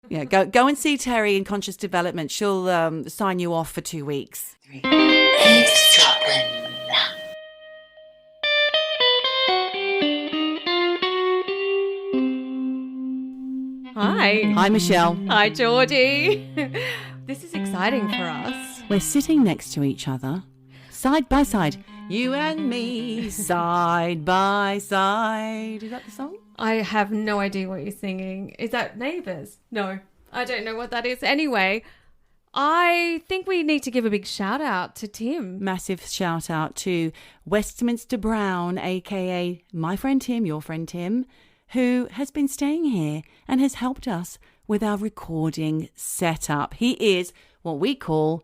Yeah, go and see Terri in Conscious Development. She'll sign you off for 2 weeks. Eavesdroppin. Hi. Hi, Michelle. Hi, Geordie. This is exciting for us. We're sitting next to each other, side by side. You and me, side by side. Is that the song? I have no idea what you're singing. Is that Neighbours? No, I don't know what that is. Anyway, I think we need to give a big shout out to Tim. Massive shout out to Westminster Brown, aka my friend Tim, your friend Tim, who has been staying here and has helped us with our recording setup. He is what we call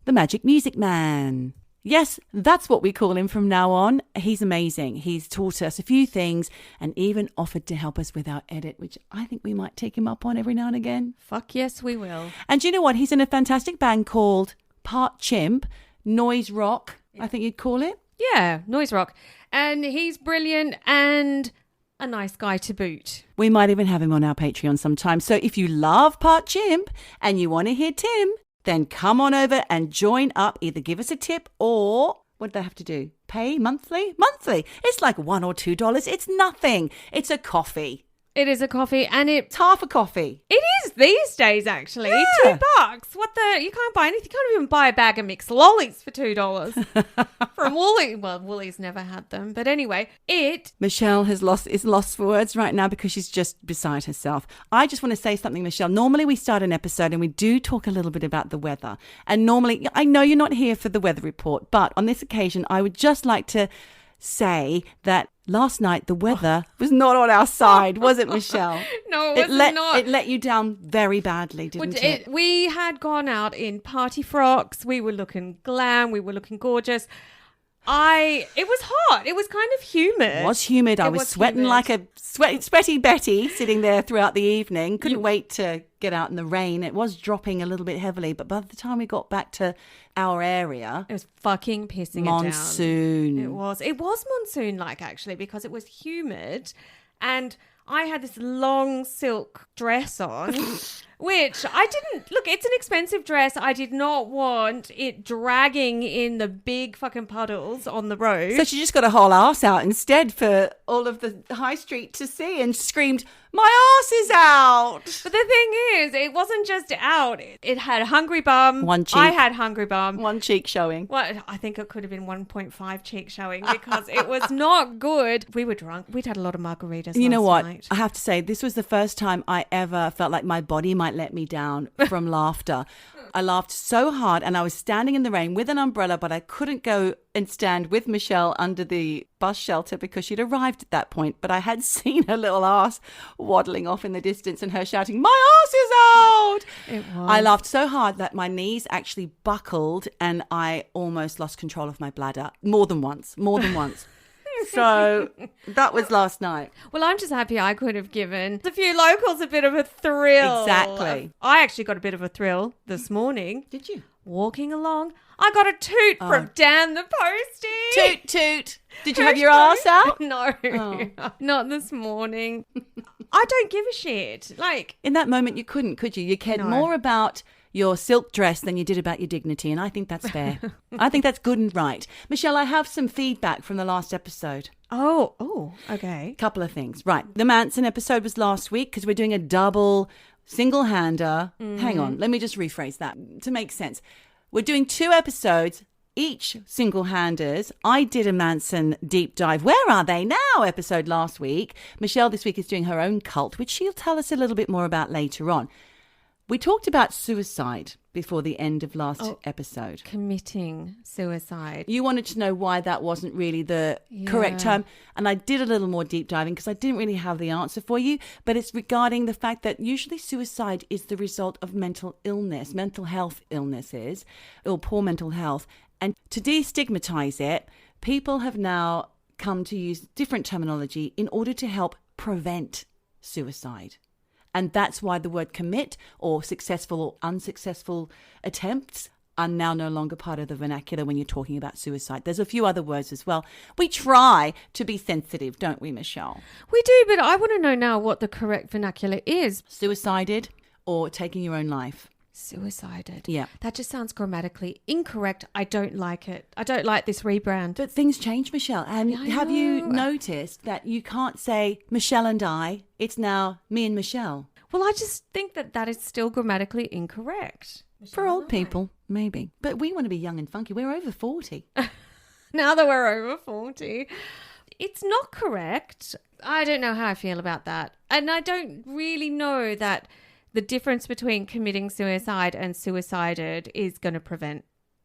the Magic Music Man. Yes, that's what we call him from now on. He's amazing. He's taught us a few things and even offered to help us with our edit, which I think we might take him up on every now and again. Fuck yes, we will. And do you know what? He's in a fantastic band called Part Chimp, Noise Rock, I think you'd call it. Yeah, noise rock. And he's brilliant and a nice guy to boot. We might even have him on our Patreon sometime. So if you love Part Chimp and you want to hear Tim, then come on over and join up. Either give us a tip or what do they have to do? Pay monthly? Monthly. It's like $1 or $2. It's nothing. It's a coffee. It is a coffee and It's half a coffee. It is these days, actually. Yeah. $2. What the? You can't buy anything. You can't even buy a bag of mixed lollies for $2 from Woolies. Well, Woolies never had them, but anyway, Michelle is lost for words right now because she's just beside herself. I just want to say something, Michelle. Normally we start an episode and we do talk a little bit about the weather. And normally, I know you're not here for the weather report, but on this occasion, I would just like to say that last night the weather was not on our side, was it, Michelle? No, it was not. It let you down very badly, didn't it? We had gone out in party frocks. We were looking glam. We were looking gorgeous. It was hot. It was kind of humid. It was humid. I was sweating like a sweaty Betty sitting there throughout the evening. Couldn't wait to get out in the rain. It was dropping a little bit heavily, but by the time we got back to our area, it was fucking pissing monsoon. It down. It was monsoon-like, actually, because it was humid. And I had this long silk dress on, which I didn't... Look, it's an expensive dress. I did not want it dragging in the big fucking puddles on the road. So she just got a whole arse out instead for all of the high street to see and screamed, "My arse is out!" But the thing is, it wasn't just out. It had hungry bum. One cheek. I had hungry bum. One cheek showing. Well, I think it could have been 1.5 cheek showing because it was not good. We were drunk. We'd had a lot of margaritas You know what? night. I have to say, this was the first time I ever felt like my body might let me down from laughter. I laughed so hard and I was standing in the rain with an umbrella, but I couldn't go and stand with Michelle under the bus shelter because she'd arrived at that point. But I had seen her little arse waddling off in the distance and her shouting, "My arse is out!" It was. I laughed so hard that my knees actually buckled and I almost lost control of my bladder more than once. So that was last night. Well, I'm just happy I could have given a few locals a bit of a thrill. Exactly. I actually got a bit of a thrill this morning. Did you? Walking along, I got a toot from Dan the Postie. Toot, toot. Did you have your arse out? No, not this morning. I don't give a shit. Like, in that moment, you couldn't, could you? You cared more about your silk dress than you did about your dignity, and I think that's fair. I think that's good and right. Michelle, I have some feedback from the last episode. Oh, okay. Couple of things. Right. The Manson episode was last week because we're doing a double single-hander. Hang on. Let me just rephrase that to make sense. We're doing 2 episodes, each single-handers. I did a Manson deep dive. Where are they now? Episode last week. Michelle this week is doing her own cult, which she'll tell us a little bit more about later on. We talked about suicide before the end of last episode. Committing suicide. You wanted to know why that wasn't really the correct term. And I did a little more deep diving because I didn't really have the answer for you. But it's regarding the fact that usually suicide is the result of mental illness, mental health illnesses, or poor mental health. And to destigmatize it, people have now come to use different terminology in order to help prevent suicide. And that's why the word commit or successful or unsuccessful attempts are now no longer part of the vernacular when you're talking about suicide. There's a few other words as well. We try to be sensitive, don't we, Michelle? We do, but I want to know now what the correct vernacular is. Suicided or taking your own life. Suicided. Yeah. That just sounds grammatically incorrect. I don't like it. I don't like this rebrand. But things change, Michelle. And I have you know. noticed that you can't say Michelle and I? It's now me and Michelle. Well, I just think that is still grammatically incorrect. For old people, maybe. But we want to be young and funky. We're over 40. Now that we're over 40, it's not correct. I don't know how I feel about that. And I don't really know that the difference between committing suicide and suicided is going to prevent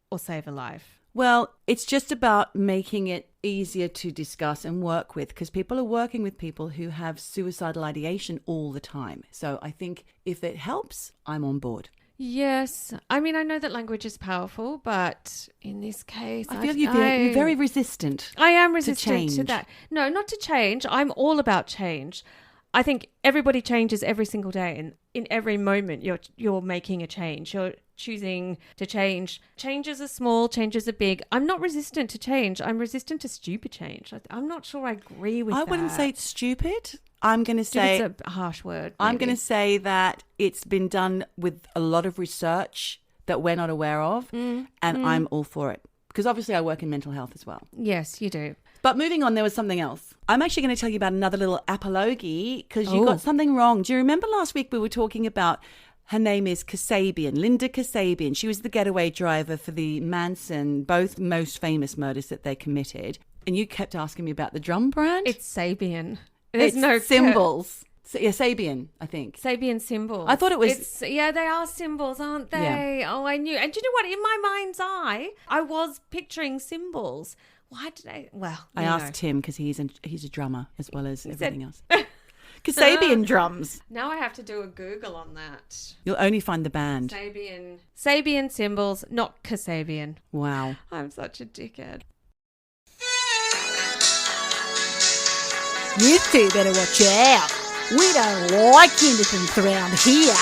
or save a life. Well, it's just about making it easier to discuss and work with, because people are working with people who have suicidal ideation all the time. So I think if it helps, I'm on board. Yes. I mean, I know that language is powerful, but in this case, I feel you're very resistant. I am resistant to change. that. No, not to change. I'm all about change. I think everybody changes every single day, and in every moment you're making a change. You're choosing to change. Changes are small, changes are big. I'm not resistant to change. I'm resistant to stupid change. I'm not sure I agree with that. I wouldn't say it's stupid. I'm going to say it's a harsh word. I'm maybe. going to say that it's been done with a lot of research that we're not aware of, and I'm all for it. Because obviously I work in mental health as well. Yes, you do. But moving on, there was something else. I'm actually going to tell you about another little apology because you got something wrong. Do you remember last week we were talking about, her name is Kasabian, Linda Kasabian. She was the getaway driver for the Manson, both most famous murders that they committed. And you kept asking me about the drum brand. It's Sabian. It's no cymbals. Yeah, Sabian, I think. Sabian symbols. I thought it was... they are symbols, aren't they? Yeah. Oh, I knew. And do you know what? In my mind's eye, I was picturing symbols. Why did I? Well, I asked Tim because he's a drummer as well as everything else. Kasabian drums. Now I have to do a Google on that. You'll only find the band. Sabian symbols, not Kasabian. Wow. I'm such a dickhead. You two better watch out. We don't like innocents around here.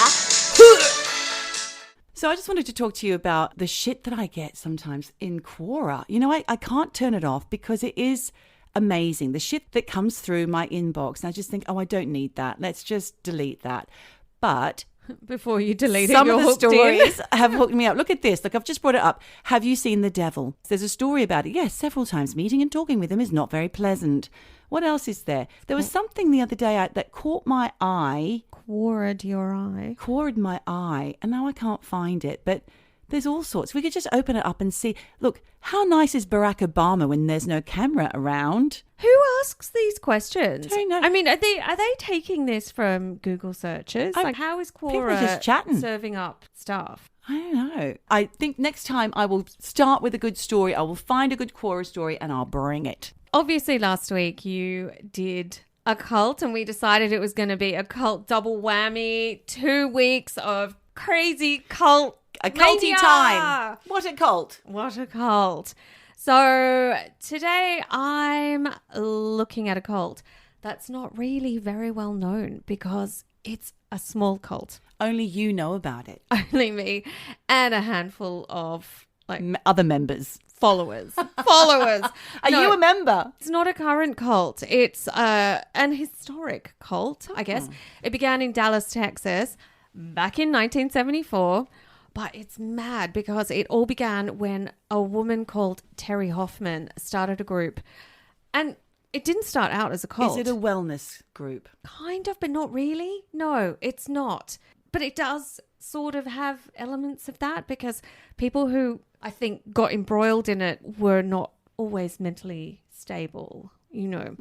So I just wanted to talk to you about the shit that I get sometimes in Quora. You know, I can't turn it off because it is amazing. The shit that comes through my inbox. And I just think, I don't need that. Let's just delete that. But before you delete some it, of you're the hooked in. stories have hooked me up. Look at this. Look, I've just brought it up. Have you seen the devil? There's a story about it. Yes, several times. Meeting and talking with him is not very pleasant. What else is there? There was something the other day that caught my eye. Quora'd your eye. Quora'd my eye. And now I can't find it. But there's all sorts. We could just open it up and see. Look, how nice is Barack Obama when there's no camera around? Who asks these questions? Don't know. I mean, are they taking this from Google searches? Like, how is Quora just chatting. serving up stuff? I don't know. I think next time I will start with a good story. I will find a good Quora story and I'll bring it. Obviously, last week you did a cult and we decided it was going to be a cult double whammy. 2 weeks of crazy cult A culty mania. time. What a cult. What a cult. So today I'm looking at a cult that's not really very well known because it's a small cult. Only you know about it. Only me and a handful of Other members. followers. Are you a member? It's not a current cult. It's an historic cult, I guess. It began in Dallas, Texas, back in 1974. But it's mad because it all began when a woman called Terri Hoffman started a group. And it didn't start out as a cult. Is it a wellness group? Kind of, but not really. No, it's not. But it does sort of have elements of that because people who I think got embroiled in it were not always mentally stable, you know.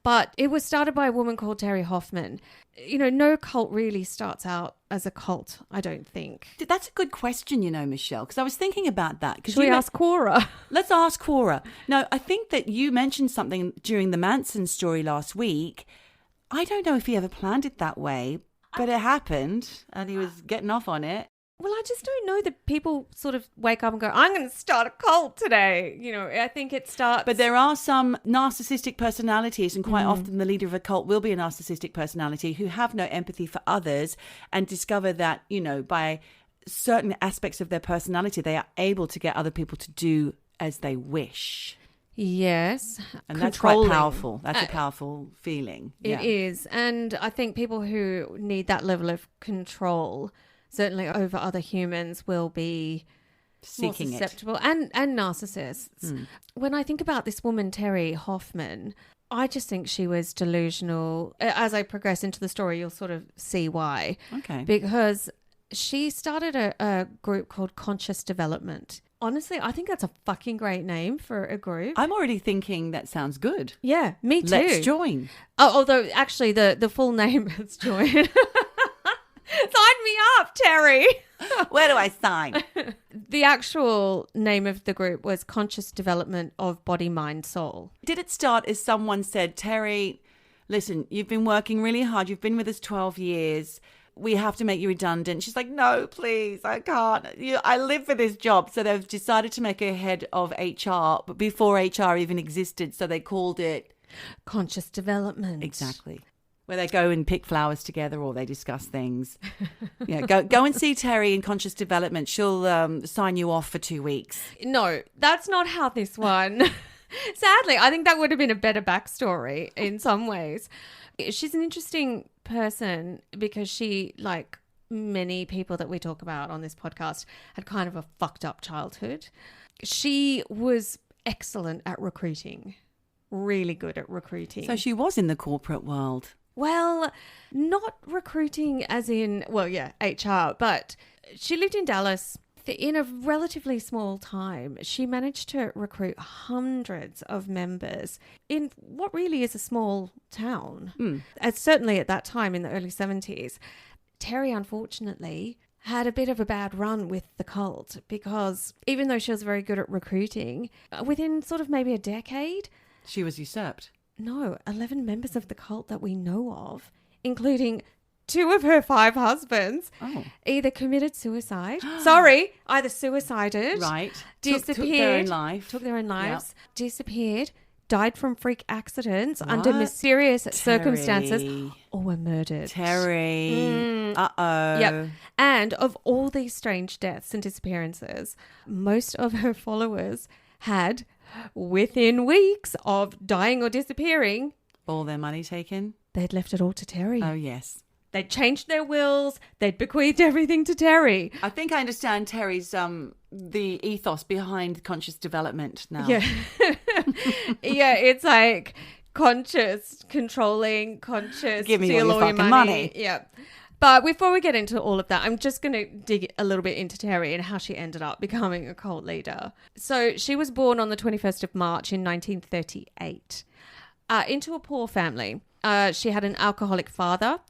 But it was started by a woman called Terri Hoffman. You know, no cult really starts out as a cult, I don't think. That's a good question, you know, Michelle, because I was thinking about that. Should we ask Quora? Let's ask Quora. No, I think that you mentioned something during the Manson story last week. I don't know if he ever planned it that way, but it happened and he was getting off on it. Well, I just don't know that people sort of wake up and go, I'm going to start a cult today. You know, I think it starts... But there are some narcissistic personalities, and quite often the leader of a cult will be a narcissistic personality who have no empathy for others and discover that, you know, by certain aspects of their personality, they are able to get other people to do as they wish. Yes. And that's quite powerful. That's a powerful feeling. It is. And I think people who need that level of control, certainly over other humans, will be seeking more susceptible. And narcissists. When I think about this woman, Terri Hoffman, I just think she was delusional. As I progress into the story, you'll sort of see why. Okay. Because she started a group called Conscious Development. Honestly, I think that's a fucking great name for a group. I'm already thinking that sounds good. Yeah, me too. Let's join. Oh, although actually the full name is join. Sign me up, Terri. Where do I sign? The actual name of the group was Conscious Development of Body, Mind, Soul. Did it start as someone said, Terri, listen, you've been working really hard. You've been with us 12 years. We have to make you redundant. She's like, no, please, I can't. I live for this job. So they've decided to make her head of HR, but before HR even existed. So they called it Conscious Development. Exactly. Where they go and pick flowers together or they discuss things. Yeah, go and see Terri in Conscious Development. She'll sign you off for 2 weeks. No, that's not how this one. Sadly, I think that would have been a better backstory in some ways. She's an interesting person because she, like many people that we talk about on this podcast, had kind of a fucked up childhood. She was excellent at recruiting, really good at recruiting. So she was in the corporate world. Well, not recruiting as in, well, yeah, HR, but she lived in Dallas. In a relatively small time, she managed to recruit hundreds of members in what really is a small town. And certainly at that time in the early 70s, Terri, unfortunately, had a bit of a bad run with the cult because even though she was very good at recruiting, within sort of maybe a decade... She was usurped. No, 11 members of the cult that we know of, including 2 of her 5 husbands, either committed suicide. Either suicided. Right. Disappeared. Took their own lives. Yep. Disappeared. Died from freak accidents under mysterious circumstances, or were murdered. Terri. Uh-oh. Yep. And of all these strange deaths and disappearances, most of her followers had, within weeks of dying or disappearing, all their money taken. They'd left it all to Terri. Oh, yes. They'd changed their wills. They'd bequeathed everything to Terri. I think I understand Terri's the ethos behind conscious development now. Yeah. Yeah, it's like conscious, controlling, conscious. Give me all your fucking money. Yeah. But before we get into all of that, I'm just going to dig a little bit into Terri and how she ended up becoming a cult leader. So she was born on the 21st of March in 1938 into a poor family. She had an alcoholic father.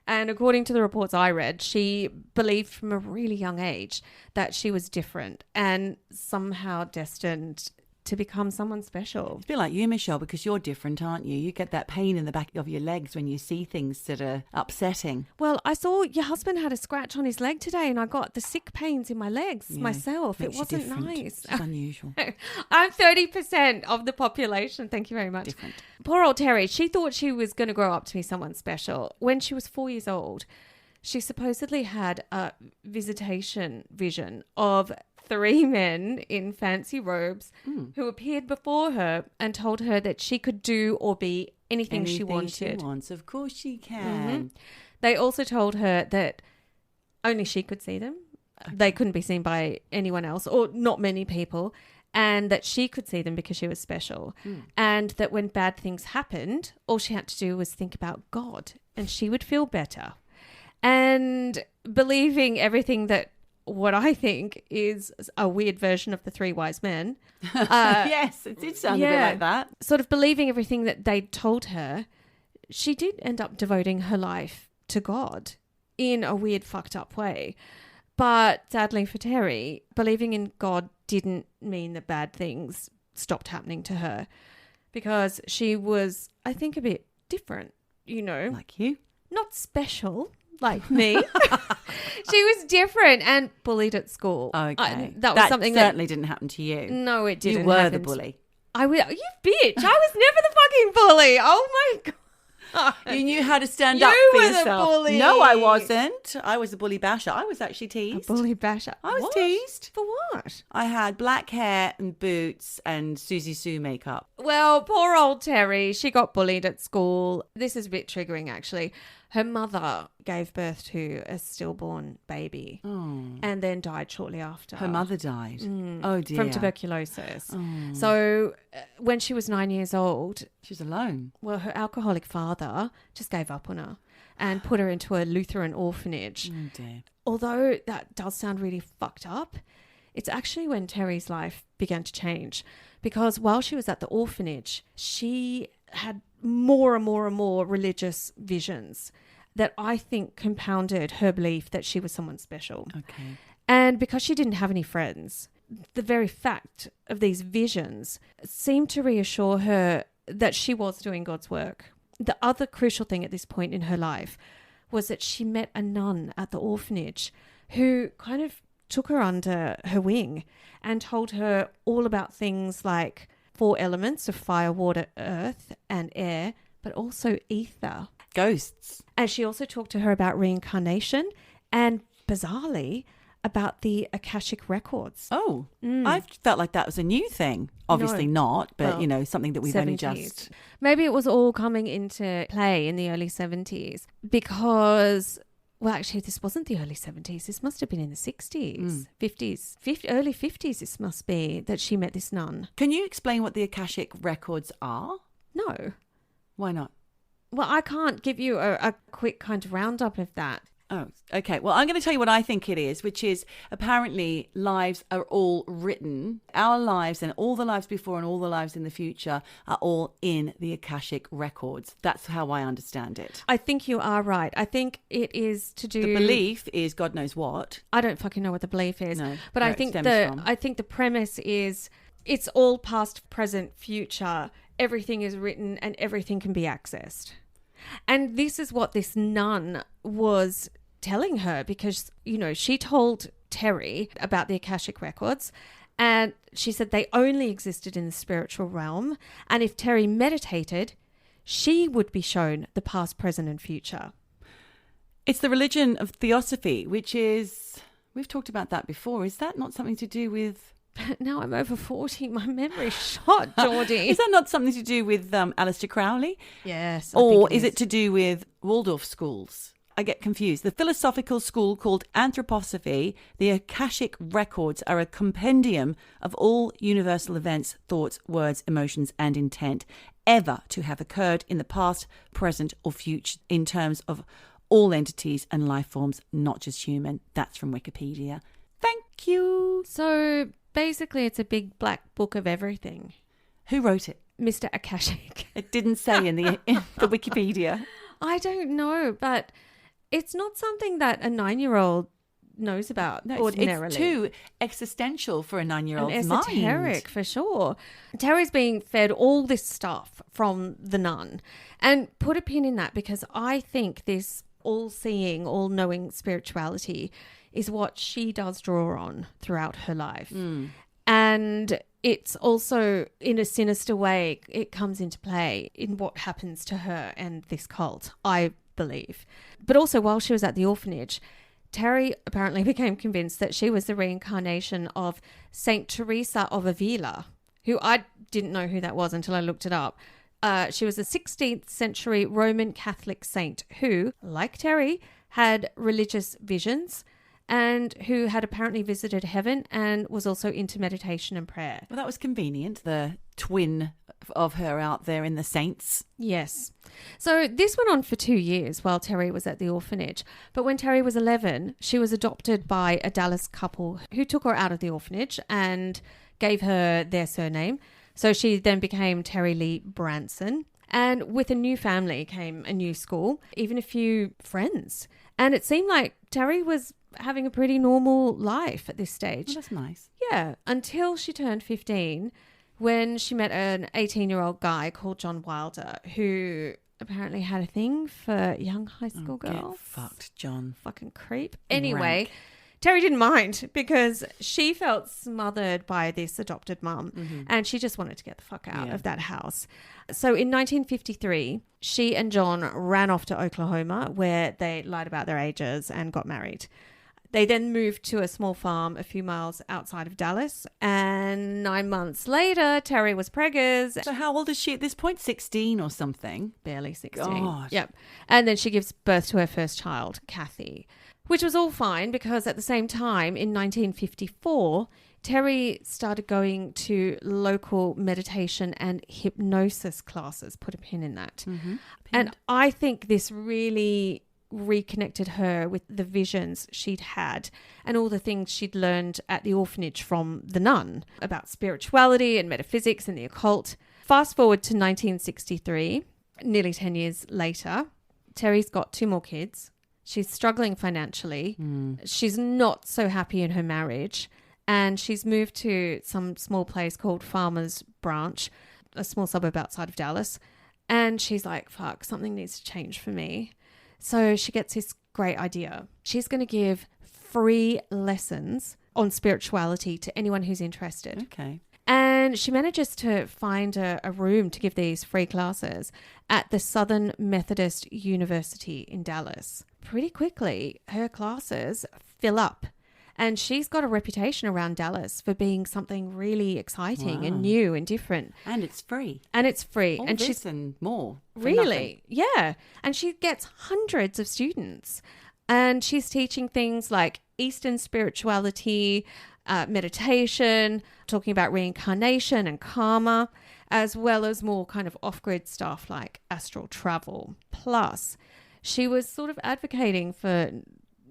And according to the reports I read, she believed from a really young age that she was different and somehow destined to become someone special. It's a bit like you, Michelle, because you're different, aren't you? You get that pain in the back of your legs when you see things that are upsetting. Well, I saw your husband had a scratch on his leg today and I got the sick pains in my legs myself. It wasn't nice. It's unusual. I'm 30% of the population. Thank you very much. Different. Poor old Terri. She thought she was going to grow up to be someone special. When she was 4 years old, she supposedly had a visitation vision of 3 men in fancy robes who appeared before her and told her that she could do or be anything she wanted. She wants. Of course she can. They also told her that only she could see them. Okay. They couldn't be seen by anyone else, or not many people, and that she could see them because she was special. And that when bad things happened, all she had to do was think about God and she would feel better. And believing everything that what I think is a weird version of the 3 wise men. Yes, it did sound a bit like that. Sort of believing everything that they told her, she did end up devoting her life to God in a weird, fucked up way. But sadly for Terri, believing in God didn't mean that bad things stopped happening to her because she was, I think, a bit different, you know. Like you? Not special. Like me. She was different and bullied at school. Okay. That something certainly didn't happen to you. No, it didn't. You were the bully. You bitch. I was never the fucking bully. Oh my God. You knew how to stand You up for were the yourself. bully. No, I wasn't. I was a bully basher. I was actually teased. Bully basher. I was What? teased. For what? I had black hair and boots and Susie Sue makeup. Well, poor old Terri. She got bullied at school. This is a bit triggering, actually. Her mother gave birth to a stillborn baby and then died shortly after. Her mother died. Oh, dear. From tuberculosis. So when she was 9 years old, She was alone. well, her alcoholic father just gave up on her and put her into a Lutheran orphanage. Oh, dear. Although that does sound really fucked up, it's actually when Terri's life began to change, because while she was at the orphanage, she had more and more and more religious visions that I think compounded her belief that she was someone special. Okay. And because she didn't have any friends, the very fact of these visions seemed to reassure her that she was doing God's work. The other crucial thing at this point in her life was that she met a nun at the orphanage who kind of took her under her wing and told her all about things like 4 elements of fire, water, earth, and air, but also ether. Ghosts. And she also talked to her about reincarnation and, bizarrely, about the Akashic records. Oh, I felt like that was a new thing. Obviously not, but, Well, something that we've only 70s. just... Maybe it was all coming into play in the early 70s because, well, actually, this wasn't the early 70s. This must have been in the 60s, 50s, early 50s. This must be that she met this nun. Can you explain what the Akashic records are? No. Why not? Well, I can't give you a quick kind of roundup of that. Oh, okay. Well, I'm going to tell you what I think it is, which is apparently lives are all written. Our lives and all the lives before and all the lives in the future are all in the Akashic records. That's how I understand it. I think you are right. I think it is to do... The belief is God knows what. I don't fucking know what the belief is. No, but where I it think stems from. I think the premise is it's all past, present, future. Everything is written and everything can be accessed. And this is what this nun was telling her, because, she told Terri about the Akashic records, and she said they only existed in the spiritual realm. And if Terri meditated, she would be shown the past, present, and future. It's the religion of theosophy, which is, we've talked about that before. Is that not something to do with... Now I'm over 40. My memory's shot, Geordie. Is that not something to do with Aleister Crowley? Yes. Or is it to do with Waldorf schools? I get confused. The philosophical school called anthroposophy, the Akashic records are a compendium of all universal events, thoughts, words, emotions, and intent ever to have occurred in the past, present, or future in terms of all entities and life forms, not just human. That's from Wikipedia. Thank you. So basically, it's a big black book of everything. Who wrote it? Mr. Akashic. It didn't say in the Wikipedia. I don't know, but it's not something that a 9-year-old knows about ordinarily. It's too existential for a 9-year-old's mind. Esoteric, for sure. Terri's being fed all this stuff from the nun. And put a pin in that, because I think this all-seeing, all-knowing spirituality is what she does draw on throughout her life. And it's also, in a sinister way, it comes into play in what happens to her and this cult, I believe. But also, while she was at the orphanage, Terri apparently became convinced that she was the reincarnation of Saint Teresa of Avila, who I didn't know who that was until I looked it up. She was a 16th century Roman Catholic saint who, like Terri, had religious visions and who had apparently visited heaven and was also into meditation and prayer. Well, that was convenient, the twin of her out there in the saints. Yes. So this went on for 2 years while Terri was at the orphanage. But when Terri was 11, she was adopted by a Dallas couple who took her out of the orphanage and gave her their surname. So she then became Terri Lee Branson. And with a new family came a new school, even a few friends. And it seemed like Terri was having a pretty normal life at this stage. Well, that's nice. Yeah, until she turned 15, when she met an 18-year-old guy called John Wilder, who apparently had a thing for young high school girls. Get fucked, John. Fucking creep. Anyway, Terri didn't mind because she felt smothered by this adopted mum and she just wanted to get the fuck out of that house. So in 1953, she and John ran off to Oklahoma where they lied about their ages and got married. They then moved to a small farm a few miles outside of Dallas, and 9 months later, Terri was preggers. So how old is she at this point? 16 or something? Barely 16. God. Yep. And then she gives birth to her first child, Kathy, which was all fine because at the same time, in 1954, Terri started going to local meditation and hypnosis classes. Put a pin in that. And I think this really reconnected her with the visions she'd had and all the things she'd learned at the orphanage from the nun about spirituality and metaphysics and the occult. Fast forward to 1963, nearly 10 years later, Terri's got 2 more kids. She's struggling financially. She's not so happy in her marriage, and she's moved to some small place called Farmers Branch, a small suburb outside of Dallas. And she's like, fuck, something needs to change for me. So she gets this great idea. She's going to give free lessons on spirituality to anyone who's interested. Okay. And she manages to find a room to give these free classes at the Southern Methodist University in Dallas. Pretty quickly, her classes fill up. And she's got a reputation around Dallas for being something really exciting and new and different. And it's free. And it's free. All and this she's and more. really, yeah. And she gets hundreds of students. And she's teaching things like Eastern spirituality, meditation, talking about reincarnation and karma, as well as more kind of off-grid stuff like astral travel. Plus, she was sort of advocating for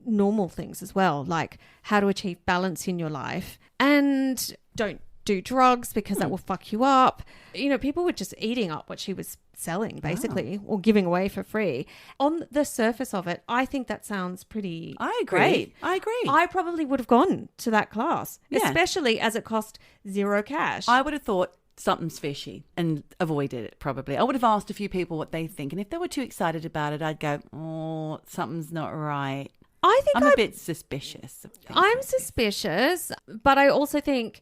normal things as well, like how to achieve balance in your life and don't do drugs because that will fuck you up. You know, people were just eating up what she was selling basically or giving away for free. On the surface of it, I think that sounds pretty great. I agree. I probably would have gone to that class, especially as it cost zero cash. I would have thought something's fishy and avoided it probably. I would have asked a few people what they think, and if they were too excited about it, I'd go, oh, something's not right. I'm a bit suspicious of things. I'm suspicious, but I also think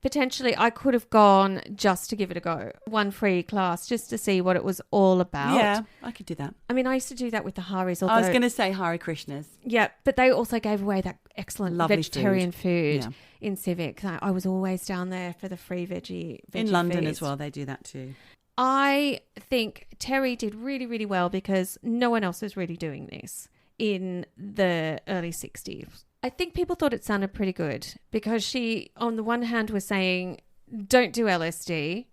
potentially I could have gone just to give it a go. One free class just to see what it was all about. Yeah, I could do that. I mean, I used to do that with the Haris. I was going to say Hare Krishnas. Yeah, but they also gave away that excellent Lovely vegetarian food Yeah. in Civic. I was always down there for the free veggie In London feast. as well, they do that too. I think Terri did really, really well because no one else was really doing this in the early 60s. I think people thought it sounded pretty good because she, on the one hand, was saying, don't do LSD,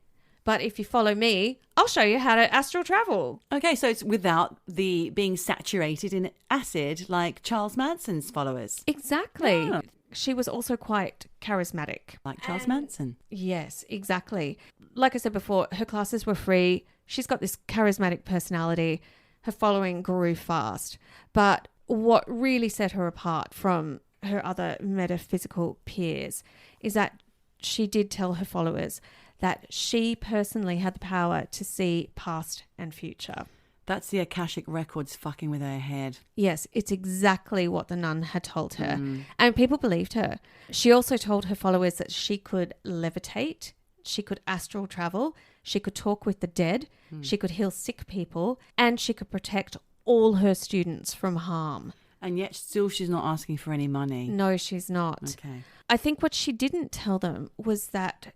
but if you follow me, I'll show you how to astral travel. Okay, so it's without the being saturated in acid like Charles Manson's followers. Exactly. Yeah. She was also quite charismatic. Like Charles Manson. Yes, exactly. Like I said before, her classes were free. She's got this charismatic personality. Her following grew fast. But what really set her apart from her other metaphysical peers is that she did tell her followers that she personally had the power to see past and future. That's the Akashic records fucking with her head. Yes, it's exactly what the nun had told her. And people believed her. She also told her followers that she could levitate, she could astral travel, she could talk with the dead, she could heal sick people, and she could protect all her students from harm. And yet still she's not asking for any money. No, she's not. Okay. I think what she didn't tell them was that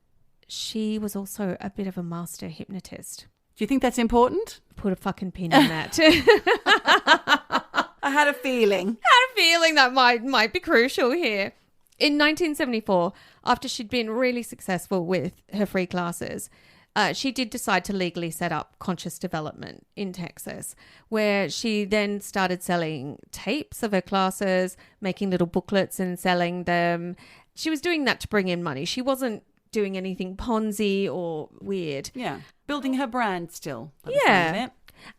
she was also a bit of a master hypnotist. Do you think that's important? Put a fucking pin in that. I had a feeling. Had a feeling that might be crucial here. In 1974, after she'd been really successful with her free classes, she did decide to legally set up Conscious Development in Texas, where she then started selling tapes of her classes, making little booklets and selling them. She was doing that to bring in money. She wasn't doing anything Ponzi or weird. Yeah. Building her brand still. Yeah.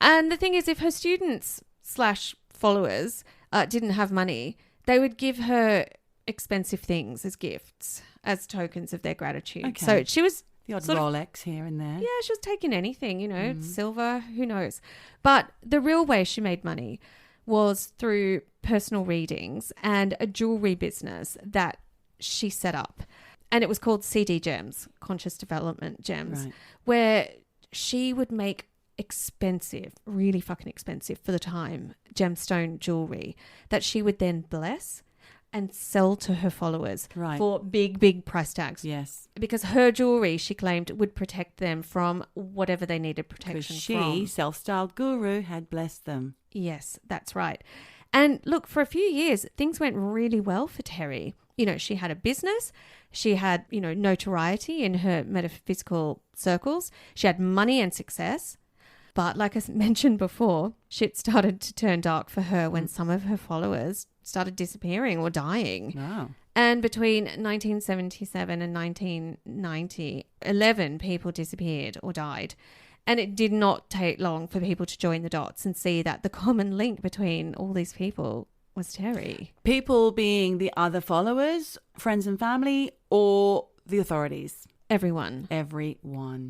And the thing is, if her students / followers didn't have money, they would give her expensive things as gifts, as tokens of their gratitude. Okay. So she was The odd Rolex here and there. Yeah, she was taking anything, silver, who knows. But the real way she made money was through personal readings and a jewelry business that she set up. And it was called CD Gems, Conscious Development Gems, Right. where she would make expensive, really fucking expensive for the time, gemstone jewelry that she would then bless and sell to her followers Right. for big, big price tags. Yes. Because her jewelry, she claimed, would protect them from whatever they needed Because protection she, from. self-styled guru, had blessed them. Yes, that's right. And look, for a few years, things went really well for Terri. You know, she had a business. She had, you know, notoriety in her metaphysical circles. She had money and success. But like I mentioned before, shit started to turn dark for her when some of her followers started disappearing or dying. Wow. And between 1977 and 1990, 11 people disappeared or died. And it did not take long for people to join the dots and see that the common link between all these people was Terri. People being the other followers, friends and family, or the authorities. Everyone. Everyone.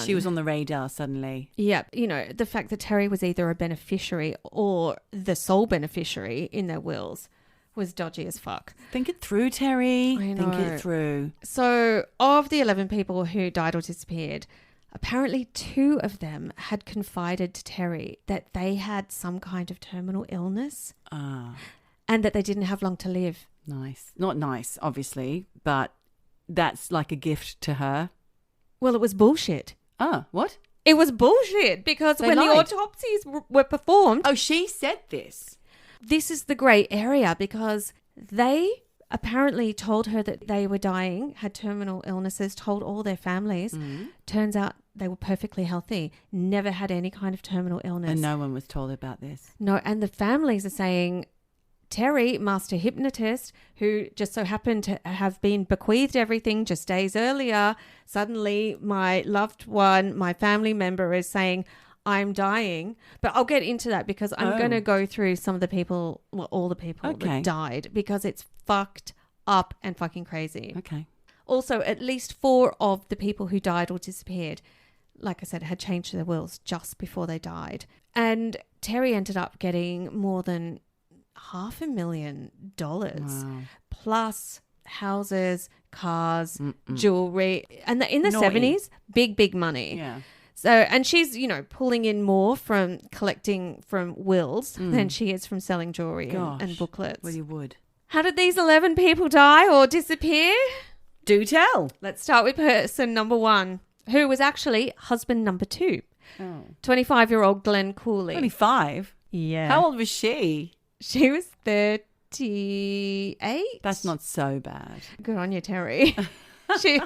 She was on the radar suddenly. Yep. You know, the fact that Terri was either a beneficiary or the sole beneficiary in their wills was dodgy as fuck. Think it through, Terri. I Think know. it through. So of the 11 people who died or disappeared, apparently 2 of them had confided to Terri that they had some kind of terminal illness and that they didn't have long to live. Nice. Not nice, obviously, but that's like a gift to her. Well, it was bullshit. Oh, what? It was bullshit because They when the lied. autopsies were performed, Oh, she said this. this is the grey area because they apparently told her that they were dying, had terminal illnesses, told all their families. Turns out they were perfectly healthy, never had any kind of terminal illness. And no one was told about this. No, and the families are saying Terri, master hypnotist, who just so happened to have been bequeathed everything just days earlier, suddenly my loved one, my family member is saying, I'm dying. But I'll get into that because I'm going to go through some of the people, well, all the people that died, because it's fucked up and fucking crazy. Okay. Also, at least 4 of the people who died or disappeared, like I said, had changed their wills just before they died. And Terri ended up getting more than $500,000 Wow. plus houses, cars, jewelry. And in the Naughty. 70s, big money. Yeah. So, and she's, you know, pulling in more from collecting from wills than she is from selling jewelry and booklets. Well, you would. How did these 11 people die or disappear? Do tell. Let's start with person number 1, who was actually husband number 2, Oh. 25-year-old Glenn Cooley. 25? Yeah. How old was she? She was 38. That's not so bad. Good on you, Terri. She's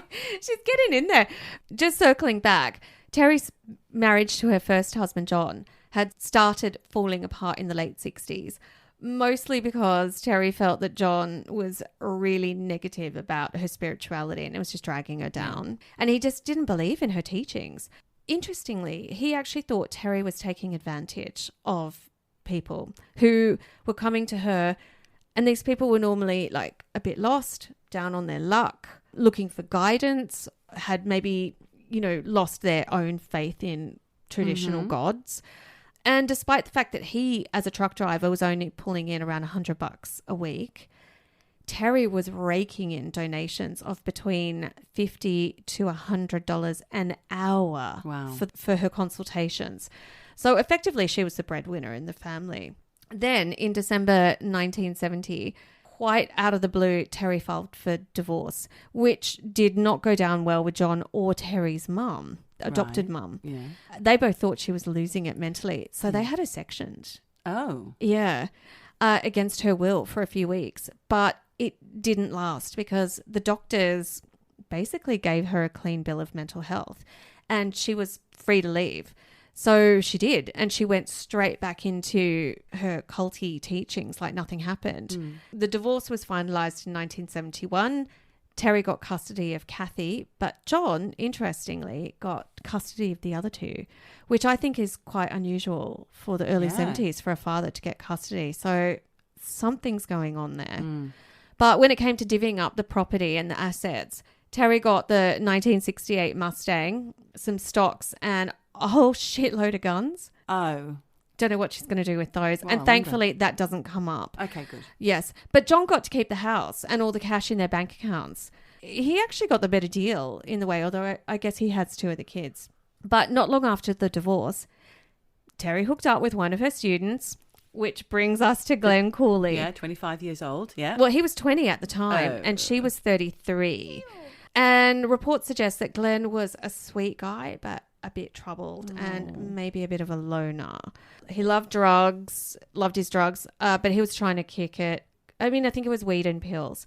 getting in there. Just circling back, Terri's marriage to her first husband, John, had started falling apart in the late 60s, mostly because Terri felt that John was really negative about her spirituality and it was just dragging her down. And he just didn't believe in her teachings. Interestingly, he actually thought Terri was taking advantage of people who were coming to her, and these people were normally like a bit lost, down on their luck, looking for guidance, had maybe, you know, lost their own faith in traditional gods. And despite the fact that he, as a truck driver, was only pulling in around $100 a week, Terri was raking in donations of between $50 to $100 an hour for her consultations. So effectively, she was the breadwinner in the family. Then in December 1970, quite out of the blue, Terri filed for divorce, which did not go down well with John or Terri's mum, adopted mum. Yeah. They both thought she was losing it mentally. So they had her sectioned. Oh. Yeah. Against her will for a few weeks. But it didn't last because the doctors basically gave her a clean bill of mental health and she was free to leave. So she did, and she went straight back into her culty teachings like nothing happened. The divorce was finalised in 1971. Terri got custody of Kathy, but John, interestingly, got custody of the other 2, which I think is quite unusual for the early 70s for a father to get custody. So something's going on there. But when it came to divvying up the property and the assets, Terri got the 1968 Mustang, some stocks, and a whole shitload of guns. Oh. don't know what she's going to do with those. Well, I and wonder. thankfully that doesn't come up. Okay, good. Yes. But John got to keep the house and all the cash in their bank accounts. He actually got the better deal in the way, although I guess he has 2 of the kids. But not long after the divorce, Terri hooked up with one of her students, which brings us to Glenn Cooley. Yeah, 25 years old. Yeah. Well, he was 20 at the time and she was 33. And reports suggest that Glenn was a sweet guy, but a bit troubled and maybe a bit of a loner. He loved his drugs, but he was trying to kick it. I mean, I think it was weed and pills.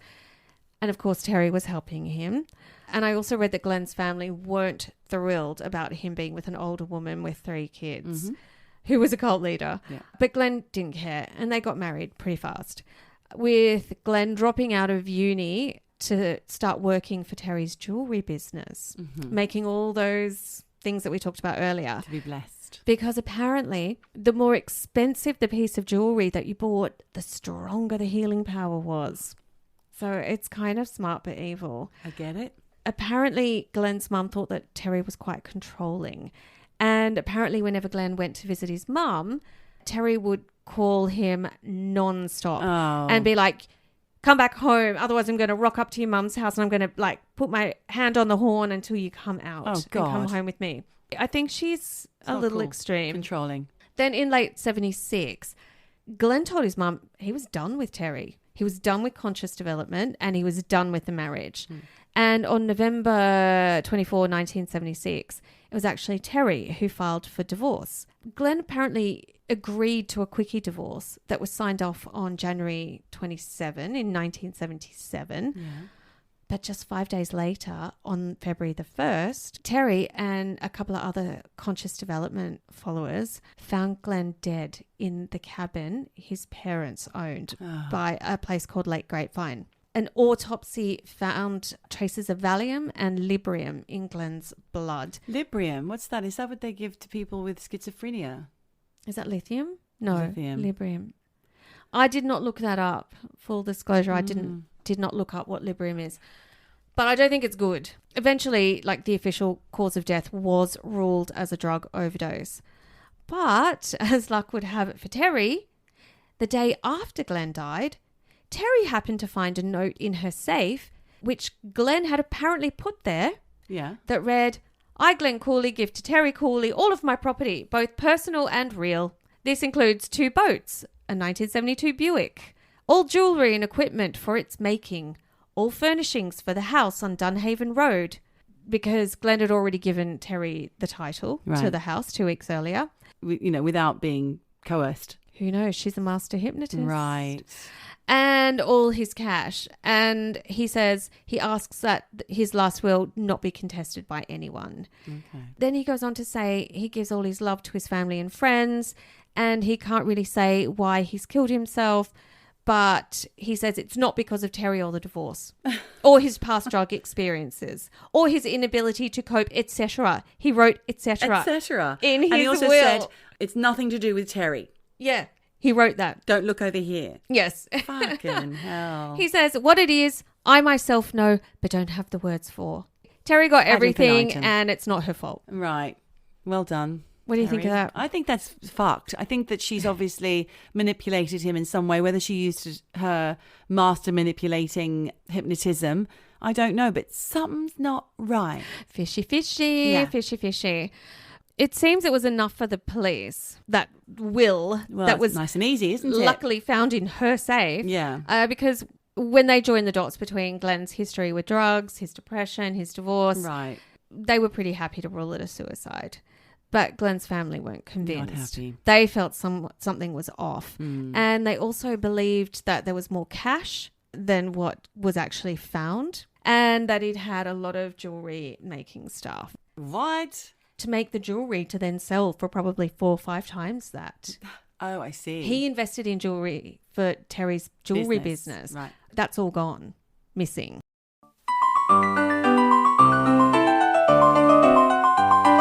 And of course, Terri was helping him. And I also read that Glenn's family weren't thrilled about him being with an older woman with 3 kids who was a cult leader. Yeah. But Glenn didn't care and they got married pretty fast. With Glenn dropping out of uni to start working for Terri's jewelry business, making all those things that we talked about earlier. To be blessed. Because apparently the more expensive the piece of jewelry that you bought, the stronger the healing power was. So it's kind of smart but evil. I get it. Apparently Glenn's mum thought that Terri was quite controlling. And apparently whenever Glenn went to visit his mum, Terri would call him non-stop and be like, come back home. Otherwise, I'm going to rock up to your mum's house and I'm going to put my hand on the horn until you come out and come home with me. I think she's a little extreme. Controlling. Then in late 76, Glenn told his mum he was done with Terri. He was done with conscious development and he was done with the marriage. And on November 24, 1976, it was actually Terri who filed for divorce. Glenn apparently agreed to a quickie divorce that was signed off on January 27 in 1977. Yeah. But just 5 days later, on February the 1st, Terri and a couple of other conscious development followers found Glenn dead in the cabin his parents owned by a place called Lake Grapevine. An autopsy found traces of Valium and Librium in Glenn's blood. Librium? What's that? Is that what they give to people with schizophrenia? Is that lithium? No, Lithium. Librium. I did not look that up. Full disclosure, I did not look up what Librium is. But I don't think it's good. Eventually, the official cause of death was ruled as a drug overdose. But, as luck would have it for Terri, the day after Glenn died, Terri happened to find a note in her safe, which Glenn had apparently put there, that read, I, Glenn Cooley, give to Terri Cooley all of my property, both personal and real. This includes 2 boats, a 1972 Buick, all jewellery and equipment for its making, all furnishings for the house on Dunhaven Road, because Glenn had already given Terri the title to the house 2 weeks earlier. Without being coerced. Who knows? She's a master hypnotist. Right. And all his cash. And he asks that his last will not be contested by anyone. Okay. Then he goes on to say he gives all his love to his family and friends, and he can't really say why he's killed himself, but he says it's not because of Terri or the divorce or his past drug experiences or his inability to cope, etc. He wrote etc. etc. in his will. And he also said it's nothing to do with Terri. Yeah. He wrote that. Don't look over here. Yes. Fucking hell. He says, what it is, I myself know, but don't have the words for. Terri got everything and it's not her fault. Right. Well done. What do you think of that? I think that's fucked. I think that she's obviously manipulated him in some way, whether she used her master manipulating hypnotism. I don't know, but something's not right. Fishy, fishy. It seems it was enough for the police, that will that was nice and easy, isn't it? Luckily found in her safe. Yeah. Because when they joined the dots between Glenn's history with drugs, his depression, his divorce, right, they were pretty happy to rule it a suicide. But Glenn's family weren't convinced. Not happy. They felt something was off. And they also believed that there was more cash than what was actually found, and that he'd had a lot of jewelry making stuff. What? To make the jewelry to then sell for probably 4 or 5 times that. Oh, I see. He invested in jewelry for Terri's jewelry business. Right. That's all gone. Missing.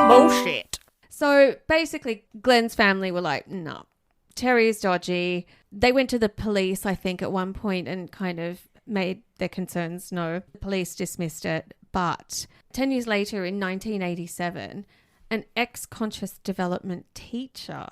Bullshit. So basically, Glenn's family were like, no, Terri is dodgy. They went to the police, I think, at one point and kind of made their concerns known. The police dismissed it. But 10 years later, in 1987, an ex-conscious development teacher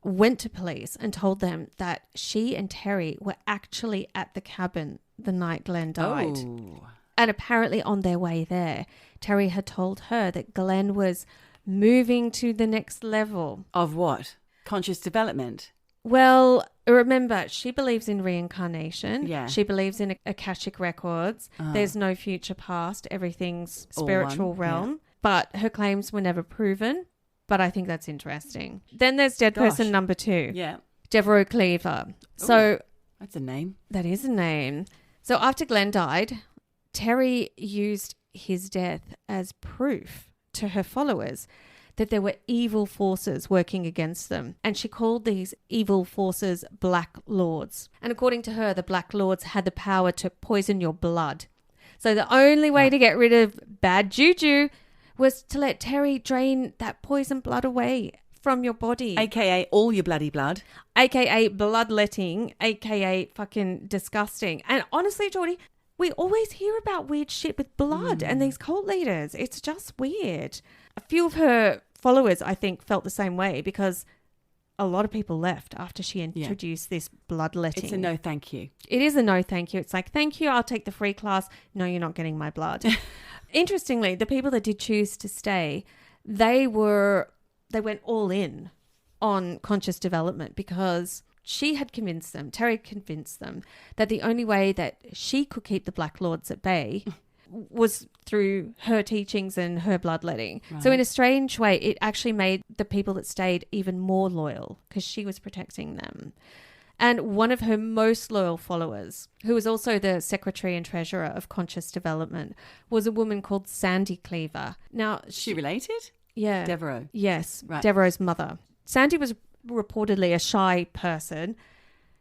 went to police and told them that she and Terri were actually at the cabin the night Glenn died. Oh. And apparently on their way there, Terri had told her that Glenn was moving to the next level. Of what? Conscious development? Well, remember, she believes in reincarnation. Yeah. She believes in Akashic records. There's no future past. Everything's spiritual realm. Yeah. But her claims were never proven. But I think that's interesting. Then there's dead person number 2. Yeah. Devereaux Cleaver. So that's a name. that is a name. So after Glenn died, Terri used his death as proof to her followers that there were evil forces working against them. And she called these evil forces Black Lords. And according to her, the Black Lords had the power to poison your blood. So the only way to get rid of bad juju was to let Terri drain that poison blood away from your body. AKA all your bloody blood. AKA bloodletting, AKA fucking disgusting. And honestly, Geordie, we always hear about weird shit with blood and these cult leaders. It's just weird. A few of her followers, I think, felt the same way because a lot of people left after she introduced this bloodletting. It's a no thank you. It is a no thank you. It's like, thank you, I'll take the free class. No, you're not getting my blood. Interestingly, the people that did choose to stay, they went all in on conscious development because she had convinced them, Terri convinced them, that the only way that she could keep the Black Lords at bay was through her teachings and her bloodletting. Right. So in a strange way, it actually made the people that stayed even more loyal because she was protecting them. And one of her most loyal followers, who was also the secretary and treasurer of Conscious Development, was a woman called Sandy Cleaver. Now, she related? Yeah. Devereaux. Yes. Right. Devereaux's mother. Sandy was reportedly a shy person.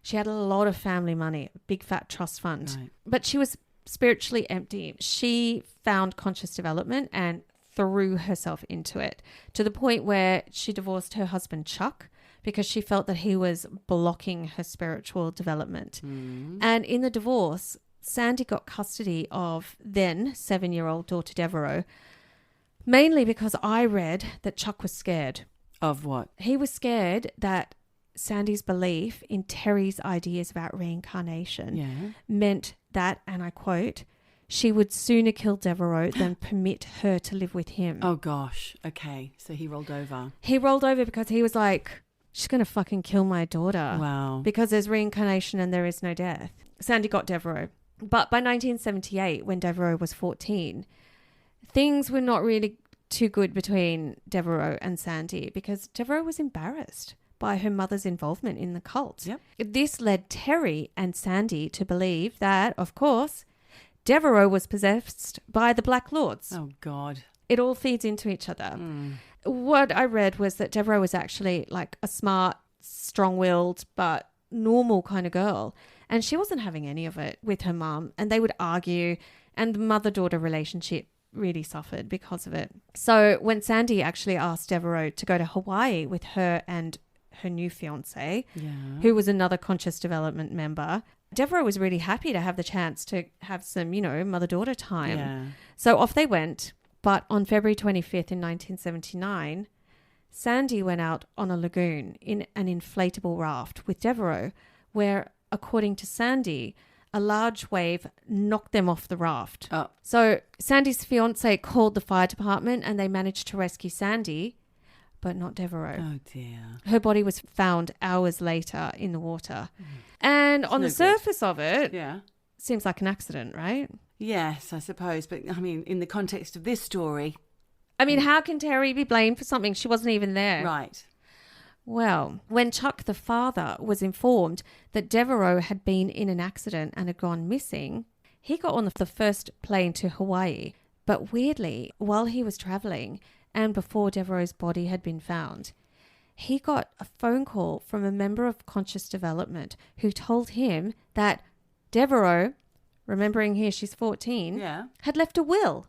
She had a lot of family money, a big fat trust fund. Right. But she was spiritually empty. She found conscious development and threw herself into it to the point where she divorced her husband, Chuck, because she felt that he was blocking her spiritual development. And in the divorce, Sandy got custody of then 7-year-old daughter Devereaux, mainly because I read that Chuck was scared. Of what? He was scared that Sandy's belief in Terri's ideas about reincarnation meant that, and I quote, she would sooner kill Devereaux than permit her to live with him. Oh, gosh. Okay. So he rolled over. He rolled over because he was like, she's going to fucking kill my daughter. Wow. Because there's reincarnation and there is no death. Sandy got Devereaux. But by 1978, when Devereaux was 14, things were not really too good between Devereaux and Sandy because Devereaux was embarrassed by her mother's involvement in the cult. Yep. This led Terri and Sandy to believe that, of course, Devereaux was possessed by the Black Lords. Oh, God. It all feeds into each other. What I read was that Devereaux was actually like a smart, strong-willed, but normal kind of girl. And she wasn't having any of it with her mum. And they would argue. And the mother-daughter relationship really suffered because of it. So when Sandy actually asked Devereaux to go to Hawaii with her and her new fiance, who was another conscious development member, Devereaux was really happy to have the chance to have some, mother-daughter time. Yeah. So off they went. But on February 25th in 1979, Sandy went out on a lagoon in an inflatable raft with Devereaux, where, according to Sandy, a large wave knocked them off the raft. Oh. So Sandy's fiance called the fire department and they managed to rescue Sandy, but not Devereaux. Oh, dear. Her body was found hours later in the water. And on the surface of it, seems like an accident, right? Yes, I suppose. But, I mean, in the context of this story... I mean, how can Terri be blamed for something? She wasn't even there. Right. Well, when Chuck, the father, was informed that Devereaux had been in an accident and had gone missing, he got on the first plane to Hawaii. But weirdly, while he was travelling and before Devereaux's body had been found, he got a phone call from a member of Conscious Development who told him that Devereaux, remembering here she's 14, had left a will.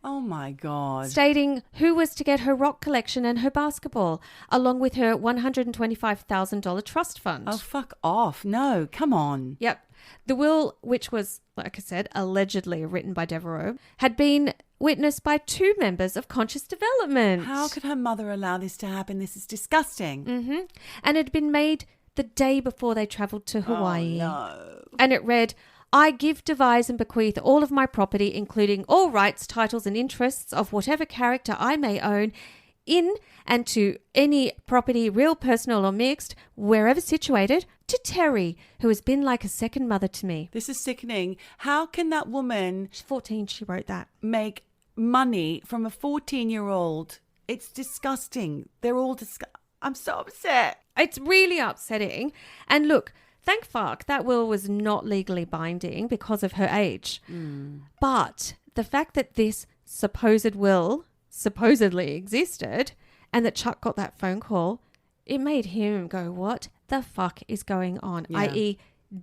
Oh, my God. Stating who was to get her rock collection and her basketball, along with her $125,000 trust fund. Oh, fuck off. No, come on. Yep. The will, which was, like I said, allegedly written by Devereaux, had been witnessed by 2 members of conscious development. How could her mother allow this to happen? This is disgusting. Mm-hmm. And it had been made the day before they travelled to Hawaii. Oh, no. And it read, I give, devise and bequeath all of my property, including all rights, titles and interests of whatever character I may own, in and to any property, real, personal or mixed, wherever situated, to Terri, who has been like a second mother to me. This is sickening. How can that woman... She's 14, she wrote that. ...make money from a 14-year-old? It's disgusting. They're all I'm so upset. It's really upsetting. And look, thank fuck that will was not legally binding because of her age. But the fact that this supposed will supposedly existed and that Chuck got that phone call, it made him go, what the fuck is going on? Yeah. I.e.,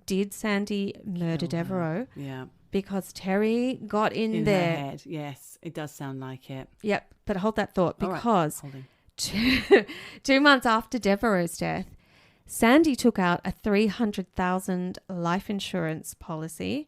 did Sandy murder Devereaux? Yeah. Because Terri got in there. Her head. Yes, it does sound like it. Yep, but hold that thought, All right, because holding. 2 months after Devereaux's death, Sandy took out a $300,000 life insurance policy.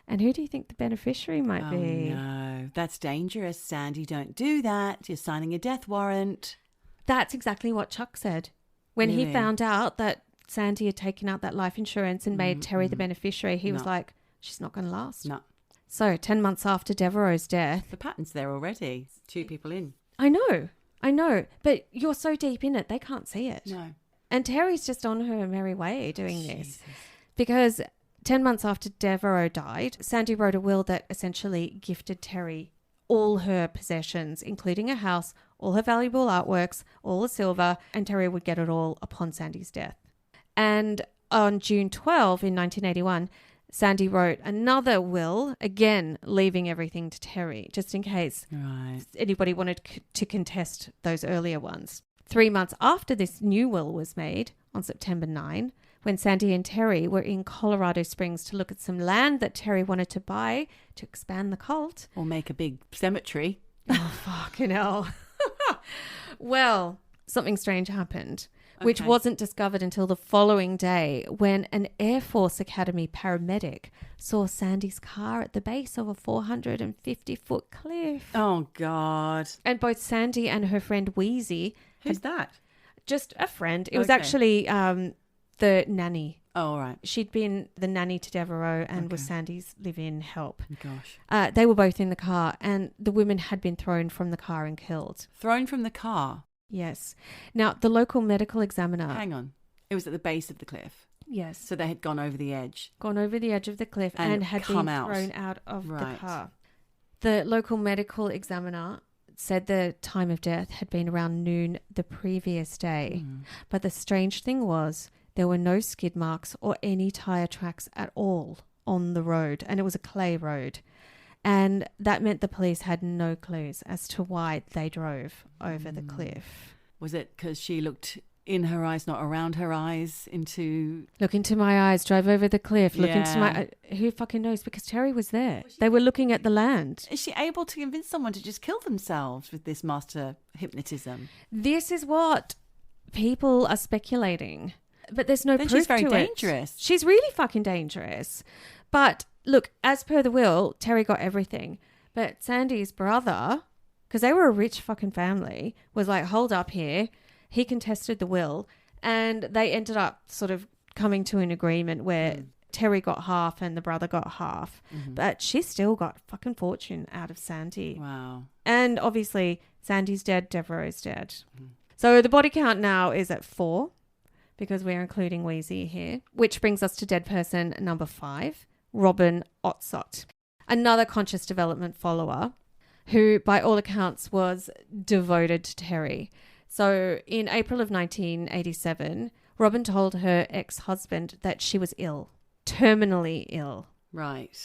And who do you think the beneficiary might be? No, that's dangerous, Sandy. Don't do that. You're signing a death warrant. That's exactly what Chuck said. When he Really? found out that Sandy had taken out that life insurance and made Terri the beneficiary, he was like, she's not going to last. No. So 10 months after Devereaux's death. The pattern's there already. 2 people in. I know. But you're so deep in it, they can't see it. No. And Terry's just on her merry way doing this. Jesus. Because 10 months after Devereaux died, Sandy wrote a will that essentially gifted Terri all her possessions, including a house, all her valuable artworks, all the silver, and Terri would get it all upon Sandy's death. And on June 12 in 1981, Sandy wrote another will, again leaving everything to Terri, just in case anybody wanted to contest those earlier ones. 3 months after this new will was made, on September 9, when Sandy and Terri were in Colorado Springs to look at some land that Terri wanted to buy to expand the cult. Or make a big cemetery. Oh, fucking hell. Well, something strange happened, which wasn't discovered until the following day when an Air Force Academy paramedic saw Sandy's car at the base of a 450-foot cliff. Oh, God. And both Sandy and her friend Wheezy... Who's that? Just a friend. It was actually the nanny. Oh, all right. She'd been the nanny to Devereaux and was Sandy's live-in help. Gosh. They were both in the car and the women had been thrown from the car and killed. Thrown from the car? Yes. Now, the local medical examiner... Hang on. It was at the base of the cliff? Yes. So they had gone over the edge? Gone over the edge of the cliff and had been thrown out of the car. The local medical examiner said the time of death had been around noon the previous day. But the strange thing was there were no skid marks or any tyre tracks at all on the road. And it was a clay road. And that meant the police had no clues as to why they drove over the cliff. Was it because she looked in her eyes, not around her eyes, into... Look into my eyes, drive over the cliff, look into my... Who fucking knows? Because Terri was there. They were looking at the land. Is she able to convince someone to just kill themselves with this master hypnotism? This is what people are speculating. But there's no proof to it. She's very dangerous. She's really fucking dangerous. But look, as per the will, Terri got everything. But Sandy's brother, because they were a rich fucking family, was like, hold up here. He contested the will and they ended up sort of coming to an agreement where Terri got half and the brother got half. But she still got fucking fortune out of Sandy. Wow. And obviously Sandy's dead, Devereaux's dead. So the body count now is at 4 because we're including Wheezy here, which brings us to dead person number 5, Robin Otsot, another conscious development follower who by all accounts was devoted to Terri. So in April of 1987, Robin told her ex-husband that she was ill, terminally ill. Right.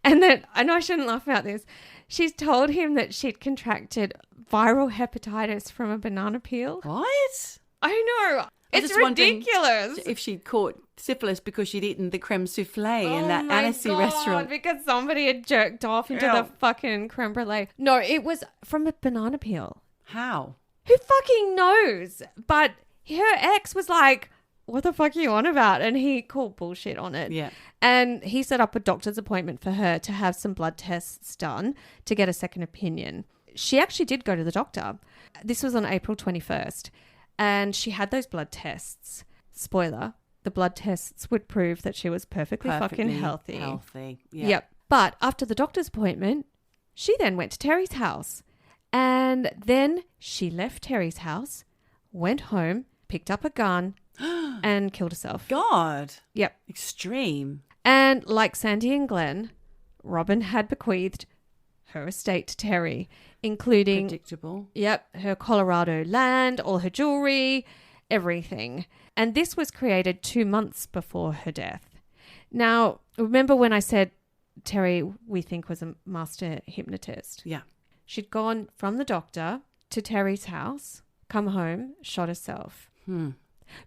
And that, I know I shouldn't laugh about this, she's told him that she'd contracted viral hepatitis from a banana peel. What? I know. It's ridiculous. If she'd caught syphilis because she'd eaten the creme souffle in that Annecy restaurant. Because somebody had jerked off into the fucking creme brulee. No, it was from a banana peel. How? Who fucking knows? But her ex was like, what the fuck are you on about? And he called bullshit on it. Yeah. And he set up a doctor's appointment for her to have some blood tests done to get a second opinion. She actually did go to the doctor. This was on April 21st. And she had those blood tests. Spoiler, the blood tests would prove that she was perfectly fucking healthy. Yeah. Yep. But after the doctor's appointment, she then went to Terri's house. And then she left Terri's house, went home, picked up a gun, and killed herself. God. Yep. Extreme. And like Sandy and Glenn, Robin had bequeathed her estate to Terri, including... Predictable. Yep, her Colorado land, all her jewelry, everything. And this was created 2 months before her death. Now, remember when I said Terri, we think, was a master hypnotist? Yeah. She'd gone from the doctor to Terri's house, come home, shot herself.